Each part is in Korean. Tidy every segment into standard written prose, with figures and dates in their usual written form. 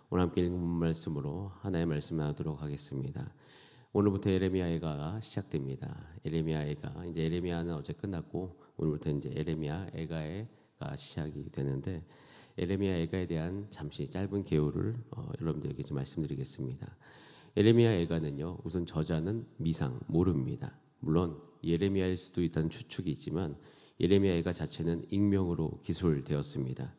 오늘 함께 읽은 말씀으로 하나의 말씀 나누도록 하겠습니다. 오늘부터 에레미야가 시작됩니다. 에레미야가 이제 에레미야는 어제 끝났고 오늘부터 이제 에레미야 애가가 시작이 되는데 에레미야 애가에 대한 잠시 짧은 개요를 여러분들에게 좀 말씀드리겠습니다. 에레미야 애가는요, 우선 저자는 미상 모릅니다. 물론 예레미야일 수도 있다는 추측이 있지만 예레미야 애가 자체는 익명으로 기술되었습니다.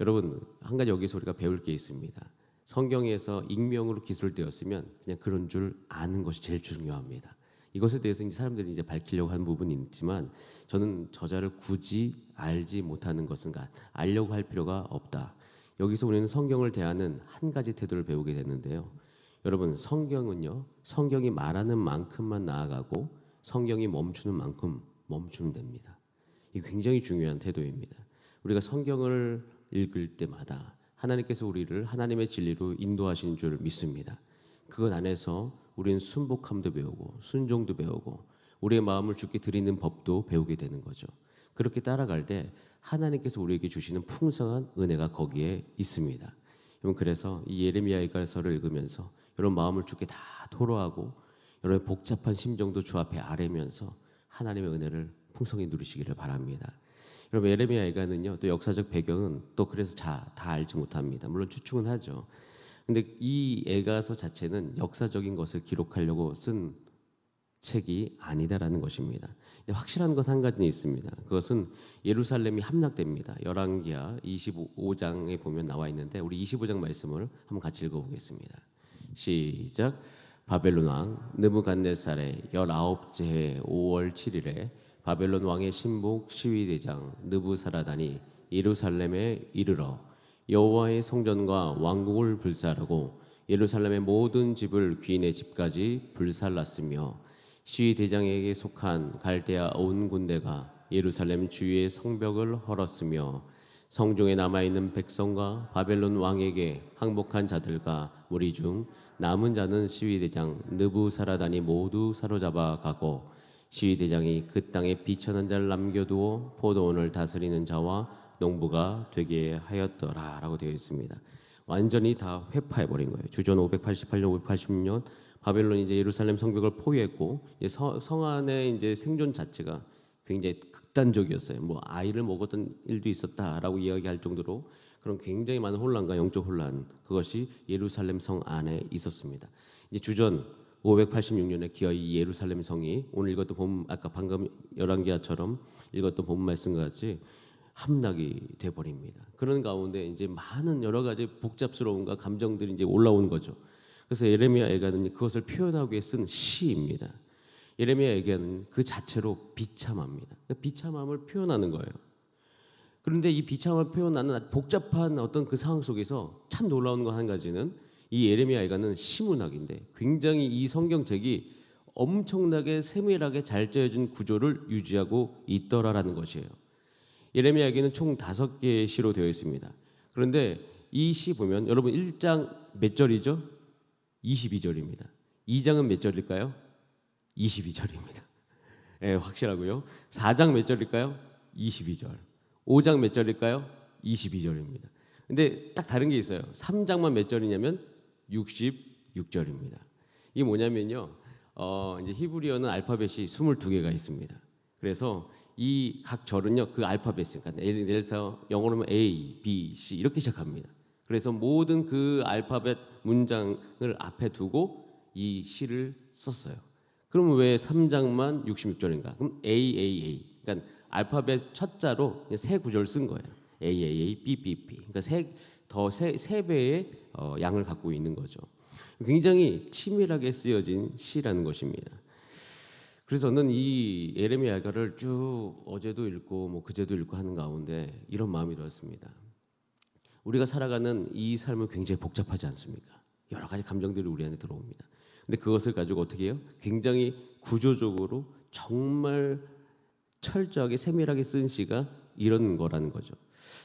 여러분, 한 가지 여기서 우리가 배울 게 있습니다. 성경에서 익명으로 기술되었으면 그냥 그런 줄 아는 것이 제일 중요합니다. 이것에 대해서 이제 사람들이 이제 밝히려고 하는 부분이 있지만 저는 저자를 굳이 알지 못하는 것은 알려고 할 필요가 없다. 여기서 우리는 성경을 대하는 한 가지 태도를 배우게 되는데요. 여러분, 성경은요, 성경이 말하는 만큼만 나아가고 성경이 멈추는 만큼 멈추면 됩니다. 이 굉장히 중요한 태도입니다. 우리가 성경을 읽을 때마다 하나님께서 우리를 하나님의 진리로 인도하시는 줄 믿습니다. 그것 안에서 우리는 순복함도 배우고 순종도 배우고 우리의 마음을 주께 드리는 법도 배우게 되는 거죠. 그렇게 따라갈 때 하나님께서 우리에게 주시는 풍성한 은혜가 거기에 있습니다. 여러분, 그래서 이 예레미야서를 읽으면서 여러분 마음을 주께 다 토로하고 여러분의 복잡한 심정도 주 앞에 아뢰면서 하나님의 은혜를 풍성히 누리시기를 바랍니다. 여러분, 예레미야 애가는요, 또 역사적 배경은 또 그래서 다 알지 못합니다. 물론 추측은 하죠. 근데 이 애가서 자체는 역사적인 것을 기록하려고 쓴 책이 아니다라는 것입니다. 확실한 것 한 가지는 있습니다. 그것은 예루살렘이 함락됩니다. 열왕기하 25장에 보면 나와 있는데 우리 25장 말씀을 한번 같이 읽어보겠습니다. 시작. 바벨론 왕 느부갓네살의 19째 해 5월 7일에 바벨론 왕의 신복 시위대장 느부사라단이 예루살렘에 이르러 여호와의 성전과 왕궁을 불살하고 예루살렘의 모든 집을 귀인의 집까지 불살랐으며 시위대장에게 속한 갈대아 온 군대가 예루살렘 주위의 성벽을 헐었으며 성중에 남아있는 백성과 바벨론 왕에게 항복한 자들과 무리 중 남은 자는 시위대장 느부사라단이 모두 사로잡아 가고 시위대장이 그 땅에 비천한 자를 남겨두어 포도원을 다스리는 자와 농부가 되게 하였더라라고 되어 있습니다. 완전히 다 회파해버린 거예요. 주전 588년, 586년 바벨론이 이제 예루살렘 성벽을 포위했고 성 안에 이제 생존 자체가 굉장히 극단적이었어요. 뭐 아이를 먹었던 일도 있었다라고 이야기할 정도로 그런 굉장히 많은 혼란과 영적 혼란, 그것이 예루살렘 성 안에 있었습니다. 이제 주전 586년에 기어이 예루살렘 성이 오늘 읽었던 본 아까 방금 열왕기하처럼 읽었던 본 말씀과 같이 함락이 돼 버립니다. 그런 가운데 이제 많은 여러 가지 복잡스러움과 감정들이 이제 올라온 거죠. 그래서 예레미야 애가는 그것을 표현하기 위해 쓴 시입니다. 예레미야 애가는 그 자체로 비참합니다. 비참함을 표현하는 거예요. 그런데 이 비참함을 표현하는 복잡한 어떤 그 상황 속에서 참 놀라운 건 한 가지는 이 예레미야 애가는 시문학인데 굉장히 이 성경책이 엄청나게 세밀하게 잘 짜여진 구조를 유지하고 있더라라는 것이에요. 예레미야에게는 총 5개의 시로 되어 있습니다. 그런데 이 시 보면 여러분 1장 몇 절이죠? 22절입니다. 2장은 몇 절일까요? 22절입니다. 예, 확실하고요. 4장 몇 절일까요? 22절. 5장 몇 절일까요? 22절입니다. 근데 딱 다른 게 있어요. 3장만 몇 절이냐면 66절입니다. 이게 뭐냐면요. 이제 히브리어는 알파벳이 22개가 있습니다. 그래서 이 각 절은요, 그 알파벳이, 그러니까 예를 들어서 영어로 하면 A, B, C 이렇게 시작합니다. 그래서 모든 그 알파벳 문장을 앞에 두고 이 시를 썼어요. 그러면 왜 3장만 66절인가? 그럼 AAA, 그러니까 알파벳 첫 자로 세 구절 쓴 거예요. AAA, BBB. 그러니까 세 배의 양을 갖고 있는 거죠. 굉장히 치밀하게 쓰여진 시라는 것입니다. 그래서 저는 이 예레미야가를 쭉 어제도 읽고 뭐 그제도 읽고 하는 가운데 이런 마음이 들었습니다. 우리가 살아가는 이 삶은 굉장히 복잡하지 않습니까? 여러 가지 감정들이 우리 안에 들어옵니다. 근데 그것을 가지고 어떻게 해요? 굉장히 구조적으로 정말 철저하게 세밀하게 쓴 시가 이런 거라는 거죠.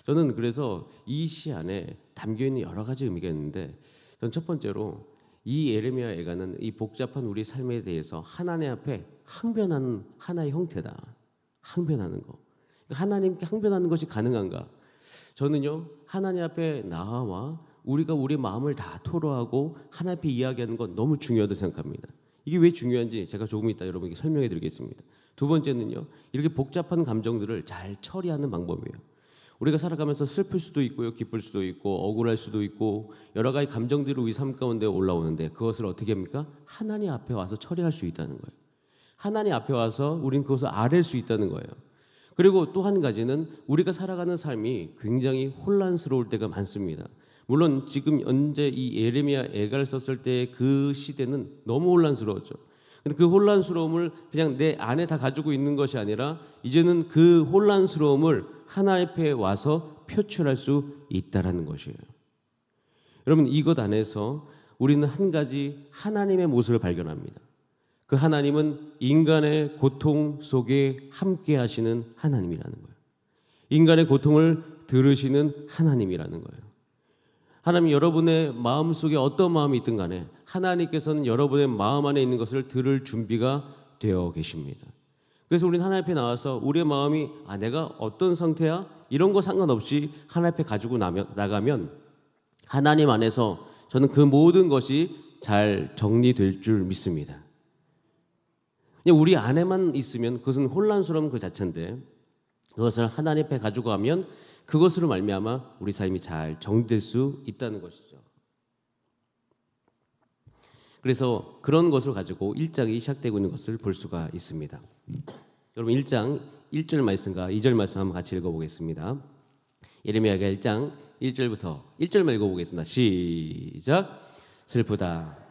저는 그래서 이 시 안에 담겨있는 여러 가지 의미가 있는데 저는 첫 번째로 이 예레미야 애가는 이 복잡한 우리 삶에 대해서 하나님 앞에 항변하는 하나의 형태다. 항변하는 거. 하나님께 항변하는 것이 가능한가? 저는요, 하나님 앞에 나와 우리가 우리 마음을 다 토로하고 하나님 앞에 이야기하는 건 너무 중요하다고 생각합니다. 이게 왜 중요한지 제가 조금 이따 여러분에게 설명해 드리겠습니다. 두 번째는요, 이렇게 복잡한 감정들을 잘 처리하는 방법이에요. 우리가 살아가면서 슬플 수도 있고요, 기쁠 수도 있고, 억울할 수도 있고, 여러 가지 감정들이 우리 삶 가운데 올라오는데 그것을 어떻게 합니까? 하나님 앞에 와서 처리할 수 있다는 거예요. 하나님 앞에 와서 우린 그것을 아뢰 수 있다는 거예요. 그리고 또 한 가지는 우리가 살아가는 삶이 굉장히 혼란스러울 때가 많습니다. 물론 지금 현재 이 예레미야 애가를 썼을 때 그 시대는 너무 혼란스러웠죠. 근데 그 혼란스러움을 그냥 내 안에 다 가지고 있는 것이 아니라 이제는 그 혼란스러움을 하나님 앞에 와서 표출할 수 있다라는 것이에요. 여러분, 이것 안에서 우리는 한 가지 하나님의 모습을 발견합니다. 그 하나님은 인간의 고통 속에 함께 하시는 하나님이라는 거예요. 인간의 고통을 들으시는 하나님이라는 거예요. 하나님, 여러분의 마음속에 어떤 마음이 있든 간에 하나님께서는 여러분의 마음 안에 있는 것을 들을 준비가 되어 계십니다. 그래서 우리는 하나님 앞에 나와서 우리의 마음이 내가 어떤 상태야? 이런 거 상관없이 하나님 앞에 가지고 나가면 하나님 안에서 저는 그 모든 것이 잘 정리될 줄 믿습니다. 그냥 우리 안에만 있으면 그것은 혼란스러운 그 자체인데 그것을 하나님 앞에 가지고 가면 그것으로 말미암아 우리 삶이 잘 정리될 수 있다는 것이죠. 그래서 그런 것을 가지고 1장이 시작되고 있는 것을 볼 수가 있습니다. 여러분, 1장 1절 말씀과 2절 말씀 한번 같이 읽어보겠습니다. 예레미야가 1장 1절부터 1절만 읽어보겠습니다. 시작. 슬프다.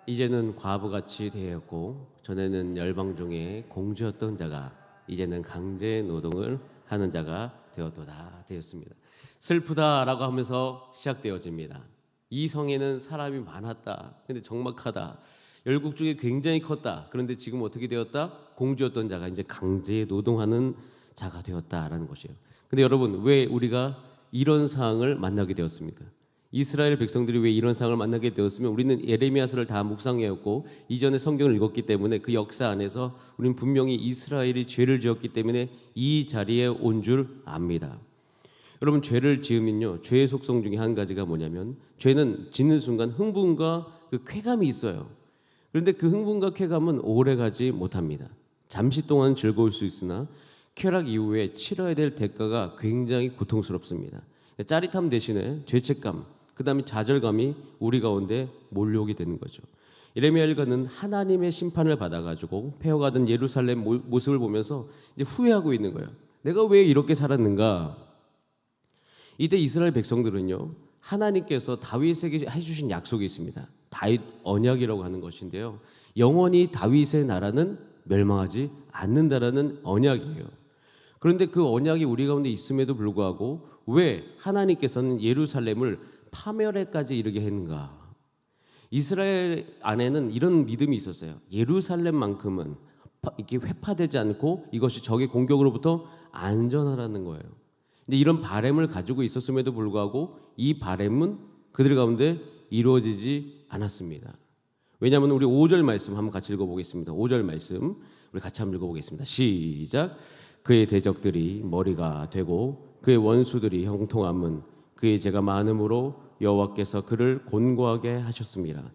이제는 과부같이 되었고 전에는 열방 중에 공주였던 자가 이제는 강제 노동을 하는 자가 되었도다 되었습니다. 슬프다라고 하면서 시작되어집니다. 이 성에는 사람이 많았다. 근데 적막하다. 열국 중에 굉장히 컸다. 그런데 지금 어떻게 되었다? 공주였던 자가 이제 강제 노동하는 자가 되었다라는 것이에요. 근데 여러분, 왜 우리가 이런 상황을 만나게 되었습니까? 이스라엘 백성들이 왜 이런 상황을 만나게 되었으면 우리는 예레미야서를 다 묵상해왔고 이전에 성경을 읽었기 때문에 그 역사 안에서 우리는 분명히 이스라엘이 죄를 지었기 때문에 이 자리에 온 줄 압니다. 여러분, 죄를 지으면요, 죄의 속성 중에 한 가지가 뭐냐면 죄는 짓는 순간 흥분과 그 쾌감이 있어요. 그런데 그 흥분과 쾌감은 오래가지 못합니다. 잠시 동안 즐거울 수 있으나 쾌락 이후에 치러야 될 대가가 굉장히 고통스럽습니다. 짜릿함 대신에 죄책감, 그 다음에 좌절감이 우리 가운데 몰려오게 되는 거죠. 예레미야 일가는 하나님의 심판을 받아가지고 폐허가던 예루살렘 모습을 보면서 이제 후회하고 있는 거예요. 내가 왜 이렇게 살았는가? 이때 이스라엘 백성들은요, 하나님께서 다윗에게 해주신 약속이 있습니다. 다윗 언약이라고 하는 것인데요, 영원히 다윗의 나라는 멸망하지 않는다라는 언약이에요. 그런데 그 언약이 우리 가운데 있음에도 불구하고 왜 하나님께서는 예루살렘을 파멸에까지 이르게 했는가? 이스라엘 안에는 이런 믿음이 있었어요. 예루살렘만큼은 이렇게 회파되지 않고 이것이 적의 공격으로부터 안전하라는 거예요. 근데 이런 바램을 가지고 있었음에도 불구하고 이 바램은 그들 가운데 이루어지지 않았습니다. 왜냐하면 우리 5절 말씀 한번 같이 읽어보겠습니다. 5절 말씀 우리 같이 한번 읽어보겠습니다. 시작. 그의 대적들이 머리가 되고 그의 원수들이 형통함은 그의 죄가 많음으로 여호와께서 그를 곤고하게 하셨습니다.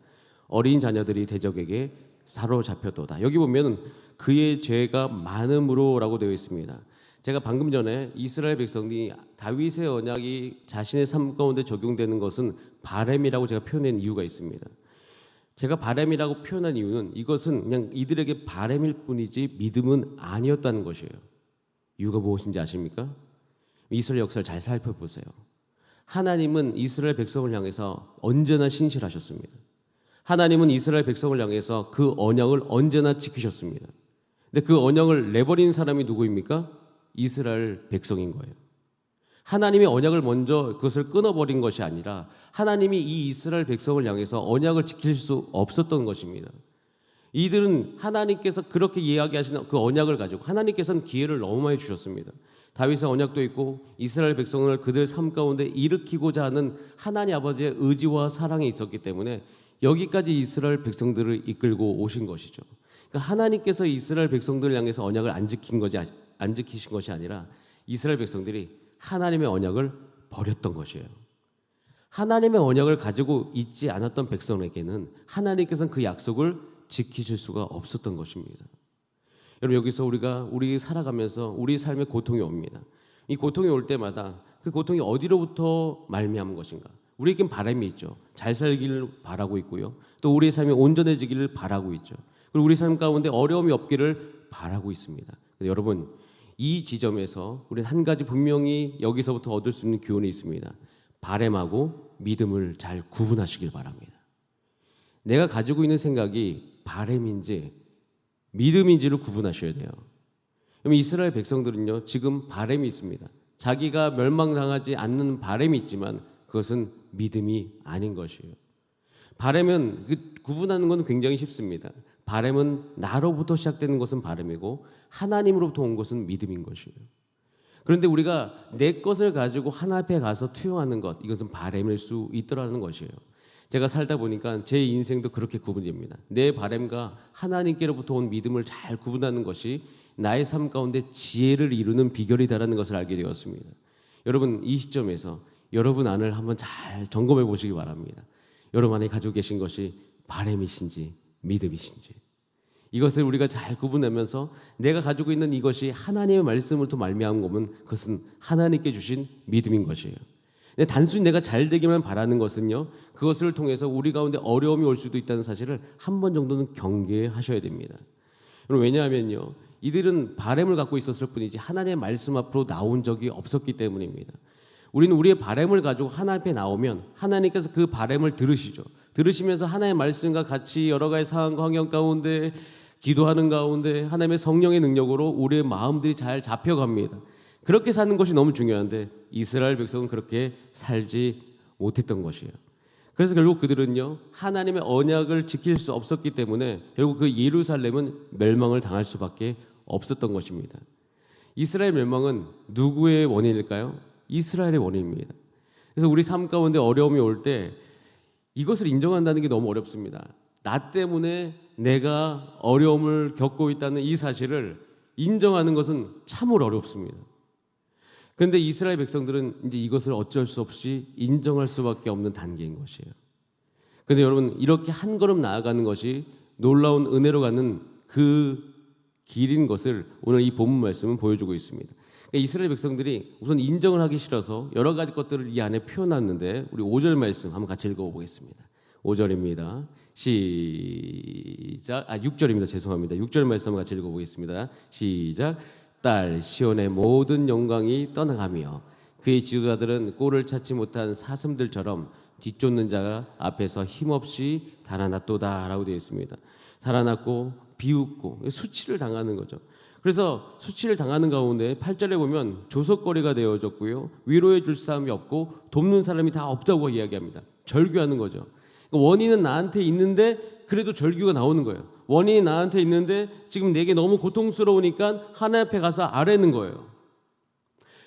어린 자녀들이 대적에게 사로잡혔도다. 여기 보면 그의 죄가 많음으로라고 되어 있습니다. 제가 방금 전에 이스라엘 백성이 다윗의 언약이 자신의 삶 가운데 적용되는 것은 바램이라고 제가 표현한 이유가 있습니다. 제가 바램이라고 표현한 이유는 이것은 그냥 이들에게 바램일 뿐이지 믿음은 아니었다는 것이에요. 이유가 무엇인지 아십니까? 이스라엘 역사를 잘 살펴보세요. 하나님은 이스라엘 백성을 향해서 언제나 신실하셨습니다. 하나님은 이스라엘 백성을 향해서 그 언약을 언제나 지키셨습니다. 근데 그 언약을 내버린 사람이 누구입니까? 이스라엘 백성인 거예요. 하나님의 언약을 먼저 그것을 끊어버린 것이 아니라 하나님이 이 이스라엘 백성을 향해서 언약을 지킬 수 없었던 것입니다. 이들은 하나님께서 그렇게 이야기하시는 그 언약을 가지고 하나님께서는 기회를 너무 많이 주셨습니다. 다윗의 언약도 있고 이스라엘 백성을 그들 삶 가운데 일으키고자 하는 하나님 아버지의 의지와 사랑이 있었기 때문에 여기까지 이스라엘 백성들을 이끌고 오신 것이죠. 그러니까 하나님께서 이스라엘 백성들을 향해서 언약을 안 지키신 것이 아니라 이스라엘 백성들이 하나님의 언약을 버렸던 것이에요. 하나님의 언약을 가지고 있지 않았던 백성에게는 하나님께서는 그 약속을 지키실 수가 없었던 것입니다. 여러분, 여기서 우리 살아가면서 우리 삶에 고통이 옵니다. 이 고통이 올 때마다 그 고통이 어디로부터 말미암은 것인가? 우리에겐 바람이 있죠. 잘 살기를 바라고 있고요. 또 우리의 삶이 온전해지기를 바라고 있죠. 그리고 우리 삶 가운데 어려움이 없기를 바라고 있습니다. 여러분, 이 지점에서 우리는 한 가지 분명히 여기서부터 얻을 수 있는 교훈이 있습니다. 바람하고 믿음을 잘 구분하시길 바랍니다. 내가 가지고 있는 생각이 바람인지 믿음인지를 구분하셔야 돼요. 그럼 이스라엘 백성들은요, 지금 바람이 있습니다. 자기가 멸망당하지 않는 바람이 있지만 그것은 믿음이 아닌 것이에요. 바람은 구분하는 건 굉장히 쉽습니다. 바람은 나로부터 시작되는 것은 바람이고 하나님으로부터 온 것은 믿음인 것이에요. 그런데 우리가 내 것을 가지고 하나님 앞에 가서 투영하는 것, 이것은 바람일 수 있더라는 것이에요. 제가 살다 보니까 제 인생도 그렇게 구분됩니다. 내 바람과 하나님께로부터 온 믿음을 잘 구분하는 것이 나의 삶 가운데 지혜를 이루는 비결이다라는 것을 알게 되었습니다. 여러분, 이 시점에서 여러분 안을 한번 잘 점검해 보시기 바랍니다. 여러분 안에 가지고 계신 것이 바람이신지 믿음이신지, 이것을 우리가 잘 구분하면서 내가 가지고 있는 이것이 하나님의 말씀으로부터 말미암은 거면 그것은 하나님께 주신 믿음인 것이에요. 단순히 내가 잘 되기만 바라는 것은요, 그것을 통해서 우리 가운데 어려움이 올 수도 있다는 사실을 한 번 정도는 경계하셔야 됩니다. 왜냐하면요, 이들은 바람을 갖고 있었을 뿐이지 하나님의 말씀 앞으로 나온 적이 없었기 때문입니다. 우리는 우리의 바람을 가지고 하나님 앞에 나오면 하나님께서 그 바람을 들으시죠. 들으시면서 하나님의 말씀과 같이 여러 가지 상황과 환경 가운데 기도하는 가운데 하나님의 성령의 능력으로 우리의 마음들이 잘 잡혀갑니다. 그렇게 사는 것이 너무 중요한데 이스라엘 백성은 그렇게 살지 못했던 것이에요. 그래서 결국 그들은요, 하나님의 언약을 지킬 수 없었기 때문에 결국 그 예루살렘은 멸망을 당할 수밖에 없었던 것입니다. 이스라엘 멸망은 누구의 원인일까요? 이스라엘의 원인입니다. 그래서 우리 삶 가운데 어려움이 올 때 이것을 인정한다는 게 너무 어렵습니다. 나 때문에 내가 어려움을 겪고 있다는 이 사실을 인정하는 것은 참으로 어렵습니다. 그런데 이스라엘 백성들은 이제 이것을 어쩔 수 없이 인정할 수밖에 없는 단계인 것이에요. 그런데 여러분, 이렇게 한 걸음 나아가는 것이 놀라운 은혜로 가는 그 길인 것을 오늘 이 본문 말씀은 보여주고 있습니다. 그러니까 이스라엘 백성들이 우선 인정을 하기 싫어서 여러 가지 것들을 이 안에 표현하는데, 우리 5절 말씀 한번 같이 읽어보겠습니다. 5절입니다. 시작. 6절입니다. 죄송합니다. 6절 말씀 같이 읽어보겠습니다. 시작. 딸 시온의 모든 영광이 떠나가며 그의 지도자들은 꼴을 찾지 못한 사슴들처럼 뒤쫓는 자가 앞에서 힘없이 달아났도다 라고 되어 있습니다. 달아났고 비웃고 수치를 당하는 거죠. 그래서 수치를 당하는 가운데 8절에 보면 조석거리가 되어졌고요, 위로해 줄 사람이 없고 돕는 사람이 다 없다고 이야기합니다. 절규하는 거죠. 원인은 나한테 있는데 그래도 절규가 나오는 거예요. 원인이 나한테 있는데 지금 내게 너무 고통스러우니까 하나님 앞에 가서 아뢰는 거예요.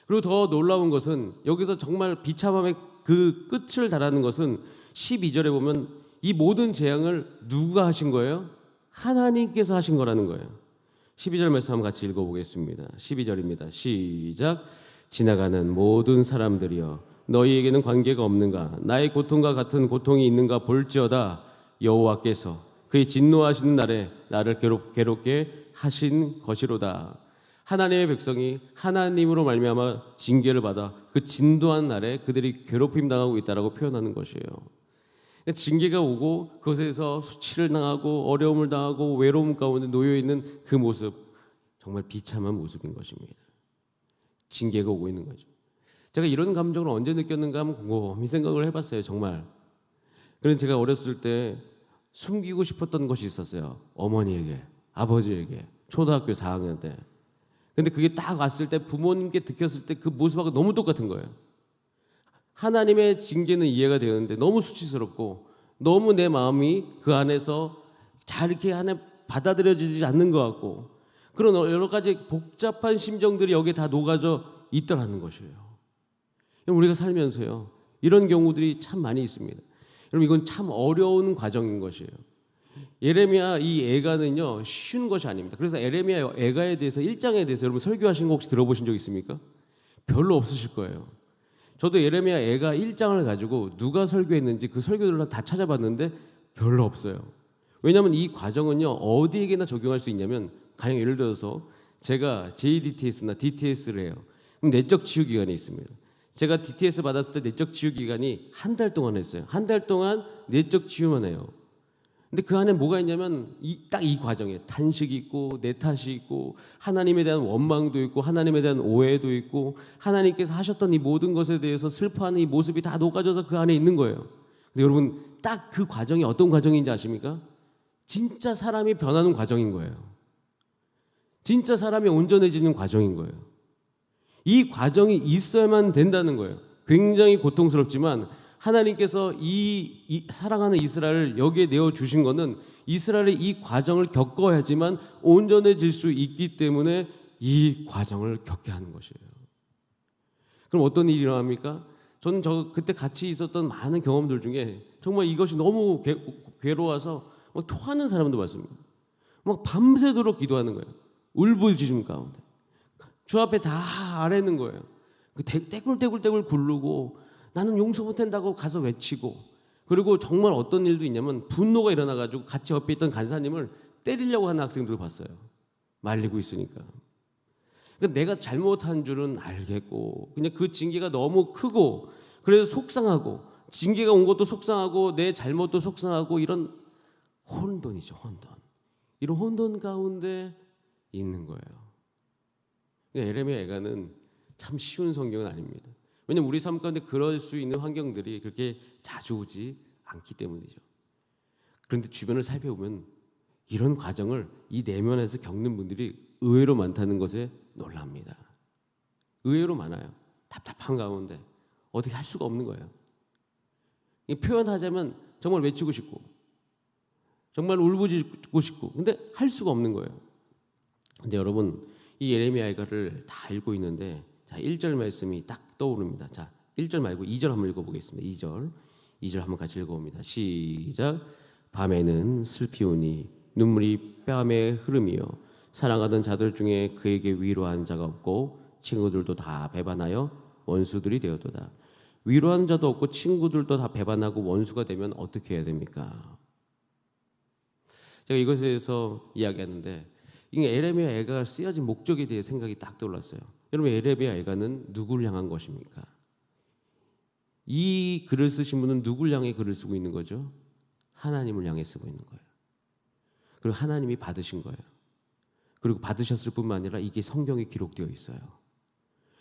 그리고 더 놀라운 것은 여기서 정말 비참함의 그 끝을 달하는 것은 12절에 보면 이 모든 재앙을 누가 하신 거예요? 하나님께서 하신 거라는 거예요. 12절 말씀 한번 같이 읽어보겠습니다. 12절입니다. 시작. 지나가는 모든 사람들이여 너희에게는 관계가 없는가? 나의 고통과 같은 고통이 있는가 볼지어다. 여호와께서 그의 진노하시는 날에 나를 괴롭게 하신 것이로다. 하나님의 백성이 하나님으로 말미암아 징계를 받아 그 진노한 날에 그들이 괴롭힘 당하고 있다라고 표현하는 것이에요. 징계가 오고 그것에서 수치를 당하고 어려움을 당하고 외로움 가운데 놓여 있는 그 모습, 정말 비참한 모습인 것입니다. 징계가 오고 있는 거죠. 제가 이런 감정을 언제 느꼈는가 한번 곰곰이 생각을 해봤어요. 정말. 그런데 제가 어렸을 때 숨기고 싶었던 것이 있었어요. 어머니에게, 아버지에게, 초등학교 4학년 때. 근데 그게 딱 왔을 때 부모님께 들켰을 때 그 모습하고 너무 똑같은 거예요. 하나님의 징계는 이해가 되는데 너무 수치스럽고 너무 내 마음이 그 안에서 잘 이렇게 안에 받아들여지지 않는 것 같고, 그런 여러 가지 복잡한 심정들이 여기에 다 녹아져 있더라는 것이에요. 우리가 살면서요, 이런 경우들이 참 많이 있습니다. 여러분, 이건 참 어려운 과정인 것이에요. 예레미야 이 애가는요 쉬운 것이 아닙니다. 그래서 예레미야 애가에 대해서 1장에 대해서 여러분 설교하신 거 혹시 들어보신 적 있습니까? 별로 없으실 거예요. 저도 예레미야 애가 1장을 가지고 누가 설교했는지 그 설교들을 다 찾아봤는데 별로 없어요. 왜냐하면 이 과정은요 어디에게나 적용할 수 있냐면, 가령 예를 들어서 제가 JDTS나 DTS를 해요. 그럼 내적 치유 기간이 있습니다. 제가 DTS 받았을 때 내적 치유 기간이 한 달 동안 했어요. 한 달 동안 내적 치유만 해요. 근데 그 안에 뭐가 있냐면 딱 이 과정에 탄식이 있고 내 탓이 있고 하나님에 대한 원망도 있고 하나님에 대한 오해도 있고 하나님께서 하셨던 이 모든 것에 대해서 슬퍼하는 이 모습이 다 녹아져서 그 안에 있는 거예요. 근데 여러분 딱 그 과정이 어떤 과정인지 아십니까? 진짜 사람이 변하는 과정인 거예요. 진짜 사람이 온전해지는 과정인 거예요. 이 과정이 있어야만 된다는 거예요. 굉장히 고통스럽지만 하나님께서 이 사랑하는 이스라엘을 여기에 내어주신 것은 이스라엘이 이 과정을 겪어야지만 온전해질 수 있기 때문에 이 과정을 겪게 하는 것이에요. 그럼 어떤 일이 일어납니까? 저는 그때 같이 있었던 많은 경험들 중에 정말 이것이 너무 괴로워서 막 토하는 사람도 봤습니다. 막 밤새도록 기도하는 거예요. 울부짖음 가운데 주 앞에 다 아뢰는 거예요. 떼굴떼굴 굴르고 나는 용서 못한다고 가서 외치고, 그리고 정말 어떤 일도 있냐면 분노가 일어나가지고 같이 옆에 있던 간사님을 때리려고 하는 학생들을 봤어요. 말리고 있으니까. 그러니까 내가 잘못한 줄은 알겠고 그냥 그 징계가 너무 크고 그래서 속상하고 징계가 온 것도 속상하고 내 잘못도 속상하고 이런 혼돈이죠. 혼돈. 이런 혼돈 가운데 있는 거예요. 그러니까 예레미야 애가는 참 쉬운 성경은 아닙니다. 왜냐하면 우리 삶 가운데 그럴 수 있는 환경들이 그렇게 자주 오지 않기 때문이죠. 그런데 주변을 살펴보면 이런 과정을 이 내면에서 겪는 분들이 의외로 많다는 것에 놀랍니다. 의외로 많아요. 답답한 가운데 어떻게 할 수가 없는 거예요. 표현하자면 정말 외치고 싶고 정말 울부짖고 싶고 근데 할 수가 없는 거예요. 근데 여러분 이 예레미야를 다 읽고 있는데 자 1절 말씀이 딱 떠오릅니다. 자 1절 말고 2절 한번 읽어보겠습니다. 2절 한번 같이 읽어봅니다. 시작. 밤에는 슬피 우니 눈물이 뺨에 흐름이요 사랑하던 자들 중에 그에게 위로한 자가 없고 친구들도 다 배반하여 원수들이 되었도다. 위로하는 자도 없고 친구들도 다 배반하고 원수가 되면 어떻게 해야 됩니까? 제가 이것에 대해서 이야기하는데 이게 예레미야 애가가 쓰여진 목적에 대해 생각이 딱 떠올랐어요. 여러분 예레미야 애가는 누구를 향한 것입니까? 이 글을 쓰신 분은 누구를 향해 글을 쓰고 있는 거죠? 하나님을 향해 쓰고 있는 거예요. 그리고 하나님이 받으신 거예요. 그리고 받으셨을 뿐만 아니라 이게 성경에 기록되어 있어요.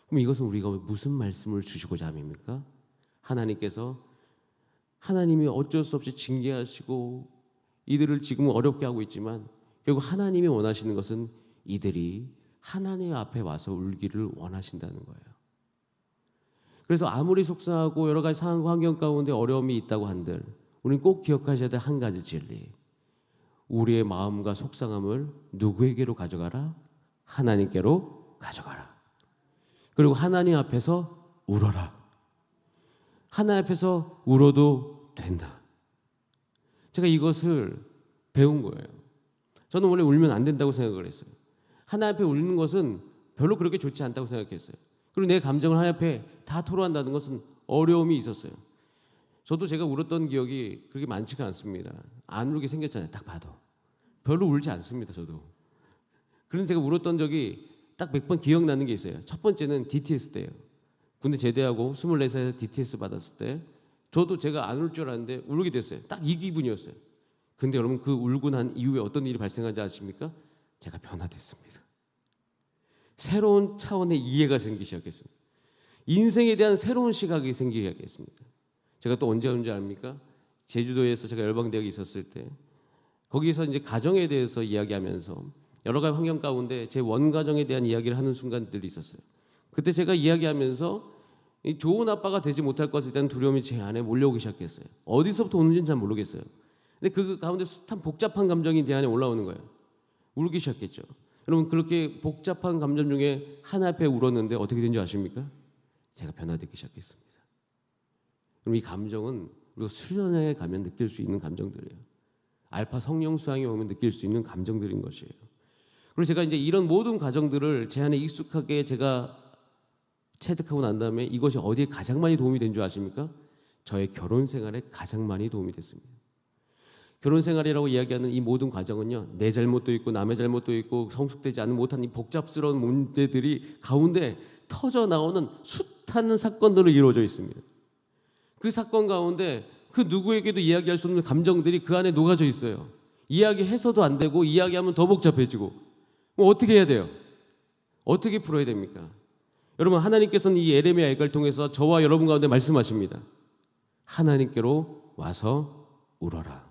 그럼 이것은 우리가 무슨 말씀을 주시고자 함입니까? 하나님이 어쩔 수 없이 징계하시고 이들을 지금 어렵게 하고 있지만 결국 하나님이 원하시는 것은 이들이 하나님 앞에 와서 울기를 원하신다는 거예요. 그래서 아무리 속상하고 여러 가지 상황 환경 가운데 어려움이 있다고 한들 우리는 꼭 기억하셔야 될 한 가지 진리. 우리의 마음과 속상함을 누구에게로 가져가라? 하나님께로 가져가라. 그리고 하나님 앞에서 울어라. 하나님 앞에서 울어도 된다. 제가 이것을 배운 거예요. 저는 원래 울면 안 된다고 생각을 했어요. 하나님 앞에 울는 것은 별로 그렇게 좋지 않다고 생각했어요. 그리고 내 감정을 하나님 앞에 다 토로한다는 것은 어려움이 있었어요. 저도 제가 울었던 기억이 그렇게 많지가 않습니다. 안 울게 생겼잖아요. 딱 봐도. 별로 울지 않습니다. 저도. 그런데 제가 울었던 적이 딱 몇 번 기억나는 게 있어요. 첫 번째는 DTS 때예요. 군대 제대하고 24살에서 DTS 받았을 때 저도 제가 안 울 줄 알았는데 울게 됐어요. 딱 이 기분이었어요. 근데 여러분 그 울고 난 이후에 어떤 일이 발생한지 아십니까? 제가 변화됐습니다. 새로운 차원의 이해가 생기기 시작했습니다. 인생에 대한 새로운 시각이 생기기 시작했습니다. 제가 또 언제 온지 압니까? 제주도에서 제가 열방대학에 있었을 때 거기서 이제 가정에 대해서 이야기하면서 여러 가지 환경 가운데 제 원가정에 대한 이야기를 하는 순간들이 있었어요. 그때 제가 이야기하면서 이 좋은 아빠가 되지 못할 것에 대한 두려움이 제 안에 몰려오기 시작했어요. 어디서부터 오는지는 잘 모르겠어요. 근데 그 가운데 참 복잡한 감정이 제 안에 올라오는 거예요. 울기 시작했죠. 여러분 그렇게 복잡한 감정 중에 하나 앞에 울었는데 어떻게 된 줄 아십니까? 제가 변화되기 시작했습니다. 그럼 이 감정은 우리가 수련회에 가면 느낄 수 있는 감정들이에요. 알파 성령 수양이 오면 느낄 수 있는 감정들인 것이에요. 그리고 제가 이제 이런 모든 과정들을 제 안에 익숙하게 제가 체득하고 난 다음에 이것이 어디에 가장 많이 도움이 된 줄 아십니까? 저의 결혼 생활에 가장 많이 도움이 됐습니다. 결혼 생활이라고 이야기하는 이 모든 과정은요, 내 잘못도 있고 남의 잘못도 있고 성숙되지 않은 못한 이 복잡스러운 문제들이 가운데 터져 나오는 숱한 사건들로 이루어져 있습니다. 그 사건 가운데 그 누구에게도 이야기할 수 없는 감정들이 그 안에 녹아져 있어요. 이야기해서도 안 되고 이야기하면 더 복잡해지고 뭐 어떻게 해야 돼요? 어떻게 풀어야 됩니까? 여러분, 하나님께서는 이 에레미야 애가를 통해서 저와 여러분 가운데 말씀하십니다. 하나님께로 와서 울어라.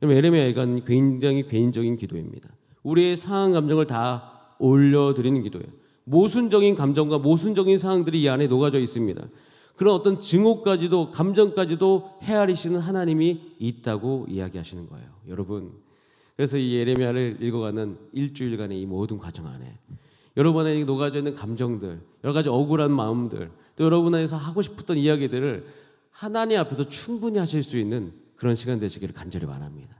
여러분, 에레미야 애가는 굉장히 개인적인 기도입니다. 우리의 상한 감정을 다 올려드리는 기도예요. 모순적인 감정과 모순적인 상황들이 이 안에 녹아져 있습니다. 그런 어떤 증오까지도 감정까지도 헤아리시는 하나님이 있다고 이야기하시는 거예요. 여러분, 그래서 이 예레미야를 읽어가는 일주일간의 이 모든 과정 안에 여러분 안에 녹아져 있는 감정들, 여러 가지 억울한 마음들, 또 여러분 안에서 하고 싶었던 이야기들을 하나님 앞에서 충분히 하실 수 있는 그런 시간 되시기를 간절히 바랍니다.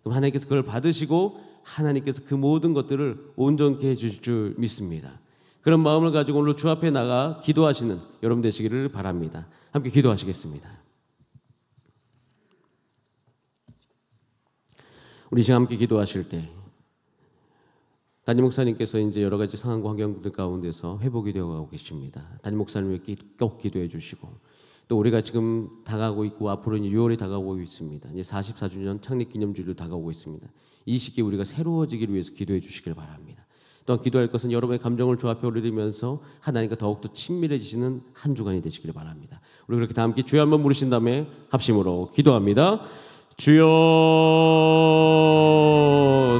그럼 하나님께서 그걸 받으시고 하나님께서 그 모든 것들을 온전케 해주실 줄 믿습니다. 그런 마음을 가지고 오늘 주 앞에 나가 기도하시는 여러분 되시기를 바랍니다. 함께 기도하시겠습니다. 우리 지금 함께 기도하실 때 담임 목사님께서 이제 여러 가지 상황과 환경들 가운데서 회복이 되어가고 계십니다. 담임 목사님을 꼭 기도해 주시고 또 우리가 지금 다가오고 있고 앞으로는 6월이 다가오고 있습니다. 이제 44주년 창립기념주일도 다가오고 있습니다. 이 시기에 우리가 새로워지기를 위해서 기도해 주시길 바랍니다. 또한 기도할 것은 여러분의 감정을 주 앞에 올리면서 하나님과 더욱더 친밀해지시는 한 주간이 되시길 바랍니다. 우리 그렇게 다 함께 주여 한번 부르신 다음에 합심으로 기도합니다. 주여